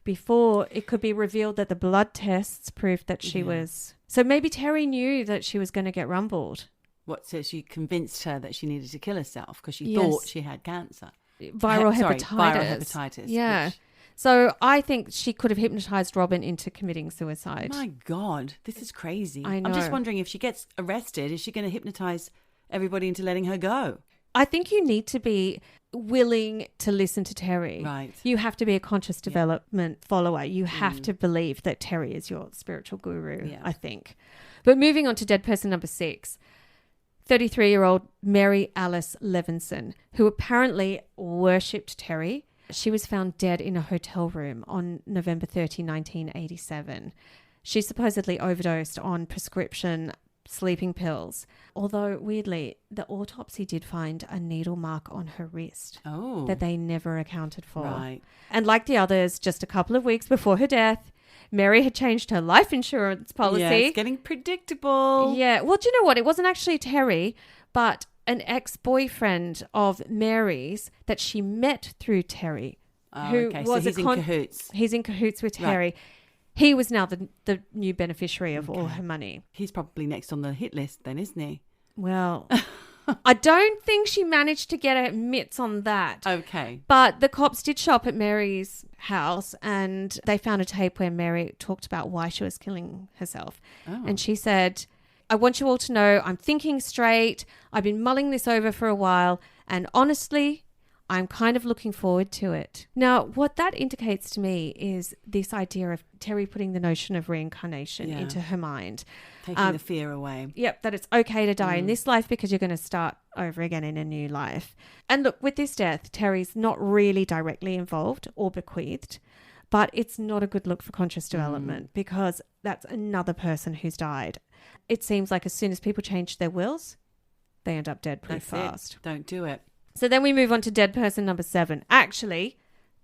Before it could be revealed that the blood tests proved that she was... So maybe Terri knew that she was going to get rumbled. What, so she convinced her that she needed to kill herself because she thought she had cancer. Viral hepatitis. Viral hepatitis. Yeah. Which... So I think she could have hypnotized Robin into committing suicide. My God, this is crazy. I know. I'm just wondering, if she gets arrested, is she going to hypnotize everybody into letting her go? I think you need to be willing to listen to Terri. Right. You have to be a conscious development follower. You have to believe that Terri is your spiritual guru, I think. But moving on to dead person number 6, 33-year-old Mary Alice Levinson, who apparently worshipped Terri. She was found dead in a hotel room on November 30, 1987. She supposedly overdosed on prescription sleeping pills. Although, weirdly, the autopsy did find a needle mark on her wrist that they never accounted for. Right. And like the others, just a couple of weeks before her death, Mary had changed her life insurance policy. Yeah, it's getting predictable. Yeah. Well, do you know what? It wasn't actually Terri, but an ex-boyfriend of Mary's that she met through Terri. Okay, so he's in cahoots. He's in cahoots with Terri. Right. He was now the new beneficiary of all her money. He's probably next on the hit list then, isn't he? Well, I don't think she managed to get her mitts on that. Okay. But the cops did show up at Mary's house and they found a tape where Mary talked about why she was killing herself. And she said, I want you all to know I'm thinking straight. I've been mulling this over for a while. And honestly, I'm kind of looking forward to it. Now, what that indicates to me is this idea of Terri putting the notion of reincarnation into her mind. Taking the fear away. Yep, that it's okay to die in this life because you're going to start over again in a new life. And look, with this death, Terri's not really directly involved or bequeathed, but it's not a good look for conscious development because that's another person who's died. It seems like as soon as people change their wills, they end up dead pretty fast. Don't do it. So then we move on to dead person number 7. Actually,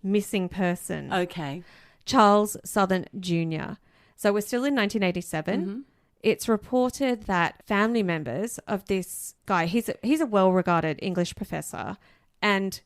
missing person. Okay. Charles Southern Jr. So we're still in 1987. It's reported that family members of this guy, he's a well-regarded English professor and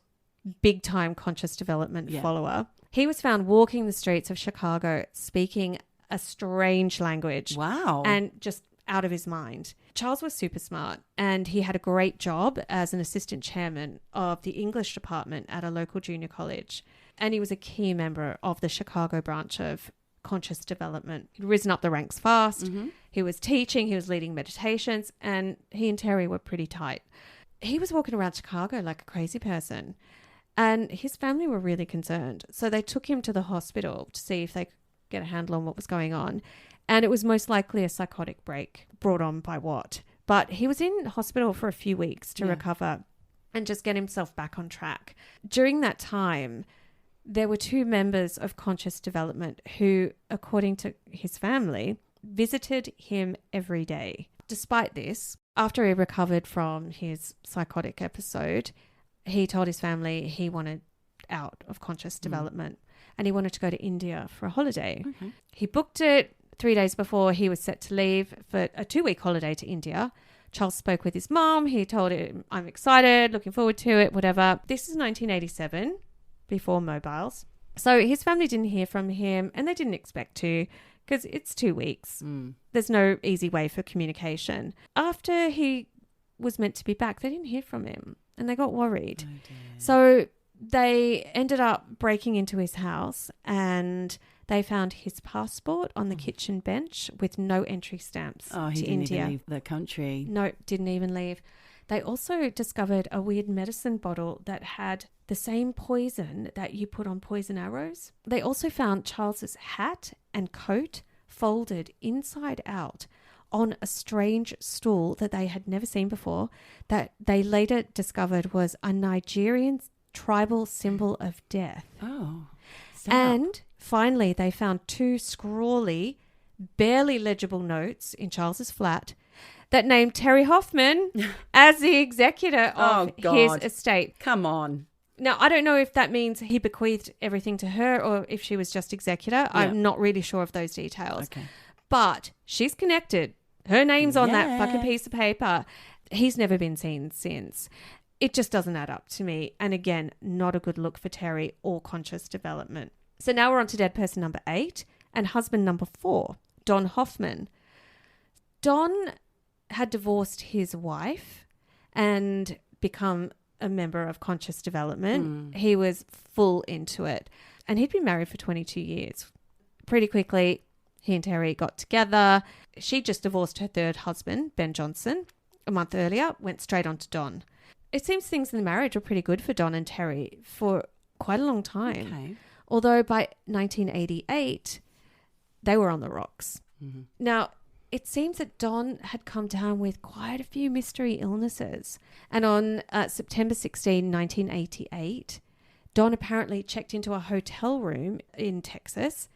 big-time conscious development follower. He was found walking the streets of Chicago speaking a strange language. Wow. And just out of his mind. Charles was super smart and he had a great job as an assistant chairman of the English department at a local junior college. And he was a key member of the Chicago branch of conscious development. He'd risen up the ranks fast. He was teaching, he was leading meditations, and he and Terri were pretty tight. He was walking around Chicago like a crazy person and his family were really concerned. So they took him to the hospital to see if they could get a handle on what was going on. And it was most likely a psychotic break brought on by what? But he was in hospital for a few weeks to recover and just get himself back on track. During that time, there were 2 members of conscious development who, according to his family, visited him every day. Despite this, after he recovered from his psychotic episode, he told his family he wanted out of conscious development and he wanted to go to India for a holiday. He booked it 3 days before he was set to leave for a 2-week holiday to India. Charles spoke with his mom. He told him, I'm excited, looking forward to it, whatever. This is 1987, before mobiles. So his family didn't hear from him and they didn't expect to because it's 2 weeks. There's no easy way for communication. After he was meant to be back, they didn't hear from him and they got worried. So they ended up breaking into his house and They found his passport on the kitchen bench with no entry stamps Oh, he to didn't India. even leave the country. No, didn't even leave. They also discovered a weird medicine bottle that had the same poison that you put on poison arrows. They also found Charles's hat and coat folded inside out on a strange stool that they had never seen before, that they later discovered was a Nigerian tribal symbol of death. Oh. And finally, they found 2 scrawly, barely legible notes in Charles's flat that named Terri Hoffman as the executor of his estate. Come on. Now, I don't know if that means he bequeathed everything to her or if she was just executor. Yeah. I'm not really sure of those details. Okay. But she's connected. Her name's on that fucking piece of paper. He's never been seen since. It just doesn't add up to me. And again, not a good look for Terri or conscious development. So now we're on to dead person number 8 and husband number 4, Don Hoffman. Don had divorced his wife and become a member of conscious development. He was full into it. And he'd been married for 22 years. Pretty quickly, he and Terri got together. She just divorced her 3rd husband, Ben Johnson, a month earlier, went straight on to Don. It seems things in the marriage were pretty good for Don and Terri for quite a long time. Okay. Although by 1988, they were on the rocks. Mm-hmm. Now, it seems that Don had come down with quite a few mystery illnesses. And on September 16, 1988, Don apparently checked into a hotel room in Texas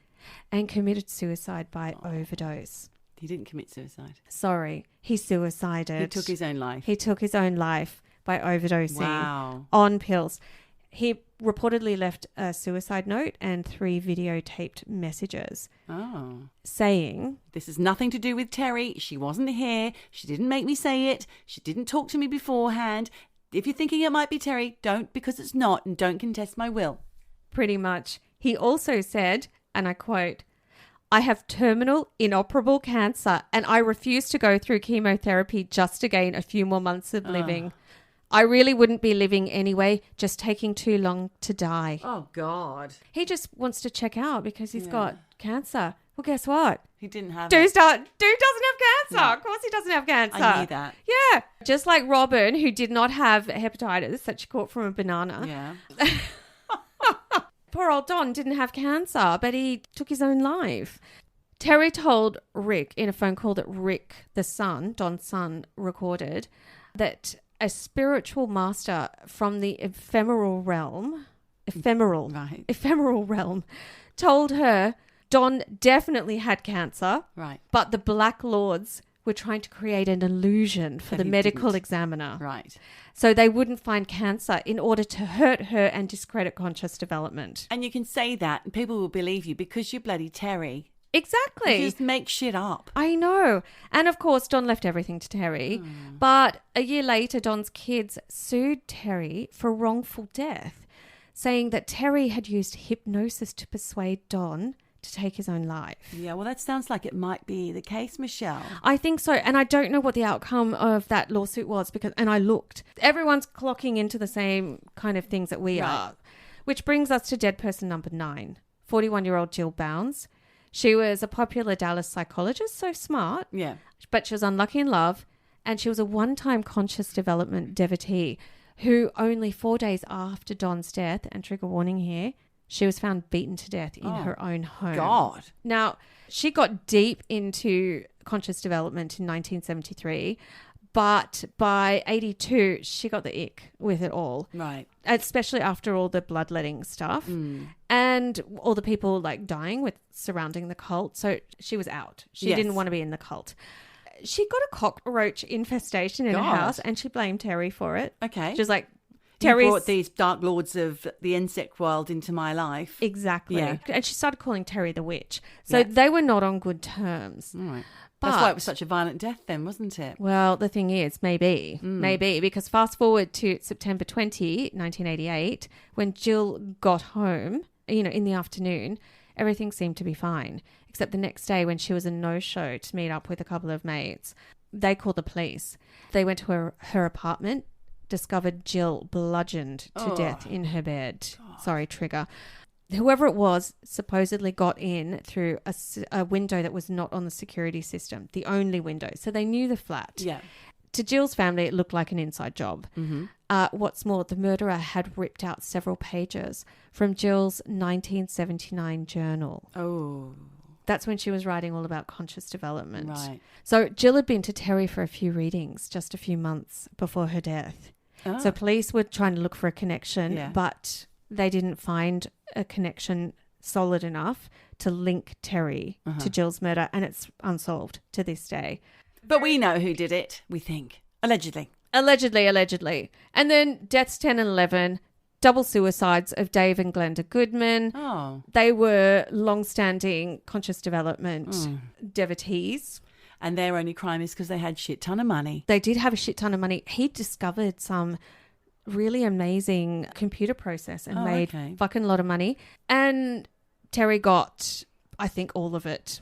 and committed suicide by overdose. He didn't commit suicide. Sorry, he suicided. He took his own life. He took his own life by overdosing on pills. He reportedly left a suicide note and 3 videotaped messages saying, "This has nothing to do with Terri. She wasn't here. She didn't make me say it. She didn't talk to me beforehand. If you're thinking it might be Terri, don't, because it's not, and don't contest my will." Pretty much. He also said, and I quote, "I have terminal inoperable cancer and I refuse to go through chemotherapy just to gain a few more months of living. I really wouldn't be living anyway, just taking too long to die." Oh, God. He just wants to check out because he's got cancer. Well, guess what? He didn't have Dude it. doesn't have cancer. No. Of course he doesn't have cancer. I knew that. Yeah. Just like Robin, who did not have hepatitis that she caught from a banana. Yeah. Poor old Don didn't have cancer, but he took his own life. Terri told Rick in a phone call that Rick, the son, Don's son, recorded, that a spiritual master from the ephemeral realm, told her Don definitely had cancer, right? But the Black Lords were trying to create an illusion for the medical examiner, right? So they wouldn't find cancer in order to hurt her and discredit conscious development. And you can say that and people will believe you because you're bloody Terri. Exactly. You just make shit up. I know. And of course, Don left everything to Terri. But a year later, Don's kids sued Terri for wrongful death, saying that Terri had used hypnosis to persuade Don to take his own life. Yeah, well, that sounds like it might be the case, Michelle. I think so. And I don't know what the outcome of that lawsuit was and I looked. Everyone's clocking into the same kind of things that we are. Which brings us to dead person number 9, 41-year-old Jill Bounds. She was a popular Dallas psychologist, so smart. Yeah. But she was unlucky in love, and she was a one-time conscious development devotee who only 4 days after Don's death, and trigger warning here, she was found beaten to death in her own home. God. Now, she got deep into conscious development in 1973, but by 82, she got the ick with it all. Right. Especially after all the bloodletting stuff and all the people like dying with surrounding the cult. So she was out. She didn't want to be in the cult. She got a cockroach infestation in her house and she blamed Terri for it. Okay. She was like, Terry brought these dark lords of the insect world into my life. Exactly. Yeah. And she started calling Terri the witch. So they were not on good terms. All right. But, that's why it was such a violent death then, wasn't it? Well, the thing is, maybe, because fast forward to September 20, 1988, when Jill got home, in the afternoon, everything seemed to be fine. Except the next day when she was a no-show to meet up with a couple of mates, they called the police. They went to her apartment, discovered Jill bludgeoned to death in her bed. God. Sorry, trigger. whoever it was supposedly got in through a window that was not on the security system, the only window. So they knew the flat. Yeah. To Jill's family, it looked like an inside job. Mm-hmm. What's more, the murderer had ripped out several pages from Jill's 1979 journal. Oh. That's when she was writing all about conscious development. Right. So Jill had been to Terri for a few readings just a few months before her death. Oh. So police were trying to look for a connection, Yeah. but they didn't find a connection solid enough to link Terri to Jill's murder, and it's unsolved to this day. But we know who did it, we think. Allegedly. Allegedly. And then deaths 10 and 11, double suicides of Dave and Glenda Goodman. Oh. They were long-standing conscious development devotees. And their only crime is because they had shit ton of money. They did have a shit ton of money. He discovered some really amazing computer process and made fucking lot of money. And Terri got, I think, all of it.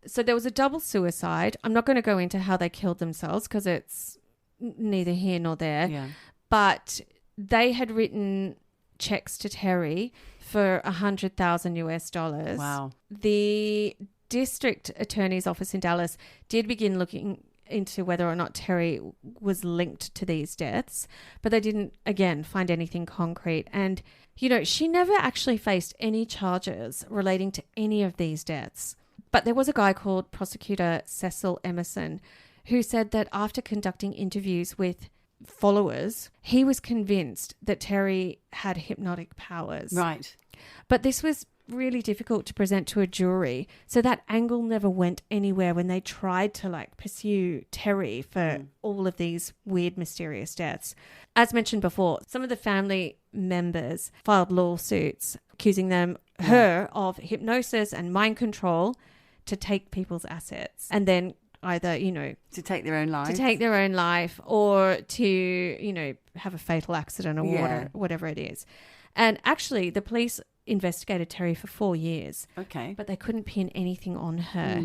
So there was a double suicide. I'm not going to go into how they killed themselves because it's neither here nor there. Yeah. But they had written checks to Terri for $100,000 US. Wow. The district attorney's office in Dallas did begin looking into whether or not Terri was linked to these deaths, but they didn't, again, find anything concrete. And, you know, she never actually faced any charges relating to any of these deaths. But there was a guy called Prosecutor Cecil Emerson who said that after conducting interviews with followers, he was convinced that Terri had hypnotic powers. Right. But this was really difficult to present to a jury. So that angle never went anywhere when they tried to pursue Terri for all of these weird, mysterious deaths. As mentioned before, some of the family members filed lawsuits accusing her of hypnosis and mind control to take people's assets and then either, to take their own life or to, have a fatal accident or whatever it is. And actually the police investigated Terri for 4 years. Okay. But they couldn't pin anything on her.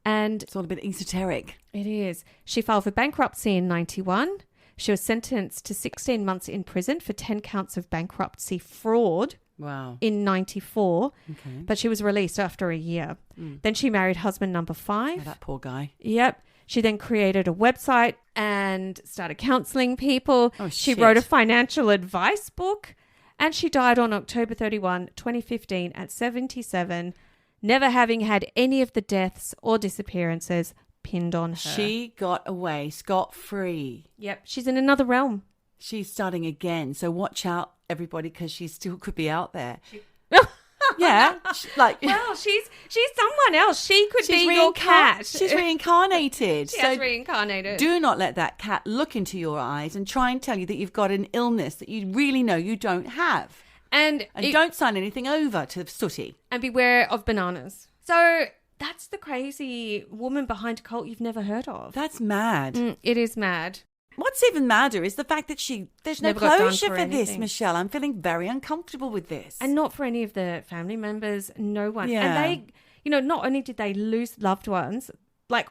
And it's all a bit esoteric. It is. She filed for bankruptcy in 91. She was sentenced to 16 months in prison for 10 counts of bankruptcy fraud. Wow. In 94. Okay. But she was released after a year. Then she married husband number 5. Oh, that poor guy. Yep. She then created a website and started counseling people. Oh, she shit. wrote a financial advice book. And she died on October 31, 2015 at 77, never having had any of the deaths or disappearances pinned on her. She got away scot-free. Yep. She's in another realm. She's starting again. So watch out, everybody, because she still could be out there. Yeah. Well, she's someone else. She could be your cat. She's reincarnated. She has reincarnated. Do not let that cat look into your eyes and try and tell you that you've got an illness that you really know you don't have. And don't sign anything over to Sooty. And beware of bananas. So that's the crazy woman behind a cult you've never heard of. That's mad. It is mad. What's even madder is the fact that there's no Never got done closure for for this, anything. Michelle. I'm feeling very uncomfortable with this. And not for any of the family members, no one. Yeah. And they, not only did they lose loved ones,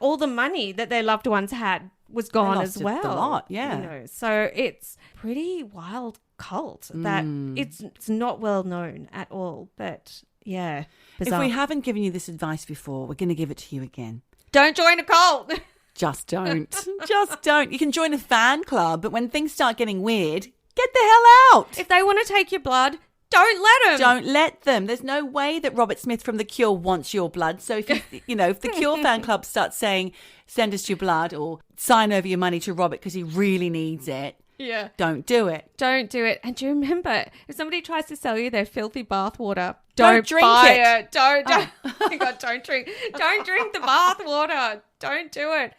all the money that their loved ones had was gone lost as well. a lot, yeah. So it's pretty wild cult that it's not well known at all. But yeah, bizarre. If we haven't given you this advice before, we're going to give it to you again. Don't join a cult. Just don't. Just don't. You can join a fan club, but when things start getting weird, get the hell out. If they want to take your blood, don't let them. Don't let them. There's no way that Robert Smith from The Cure wants your blood. So if if the Cure fan club starts saying, send us your blood or sign over your money to Robert because he really needs it, yeah, don't do it. Don't do it. And do you remember, if somebody tries to sell you their filthy bathwater, Don't drink buy it. Don't. Oh my God, don't drink the bathwater. Don't do it.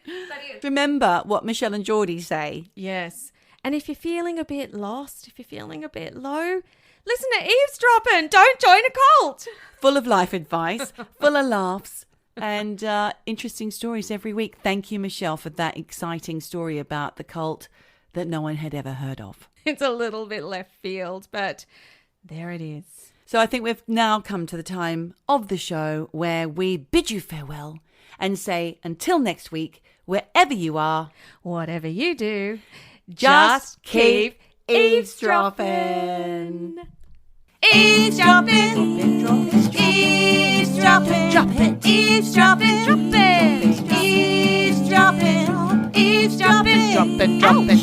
Remember what Michelle and Geordie say. Yes. And if you're feeling a bit lost, if you're feeling a bit low, listen to Eavesdroppin. Don't join a cult. Full of life advice, full of laughs, and interesting stories every week. Thank you, Michelle, for that exciting story about the cult that no one had ever heard of. It's a little bit left field, but there it is. So I think we've now come to the time of the show where we bid you farewell and say until next week, wherever you are, whatever you do, just keep eavesdropping. Eavesdroppin'. Eavesdroppin'. Droppin'. Eavesdroppin'. Eavesdroppin'. Eavesdroppin'. Droppin'.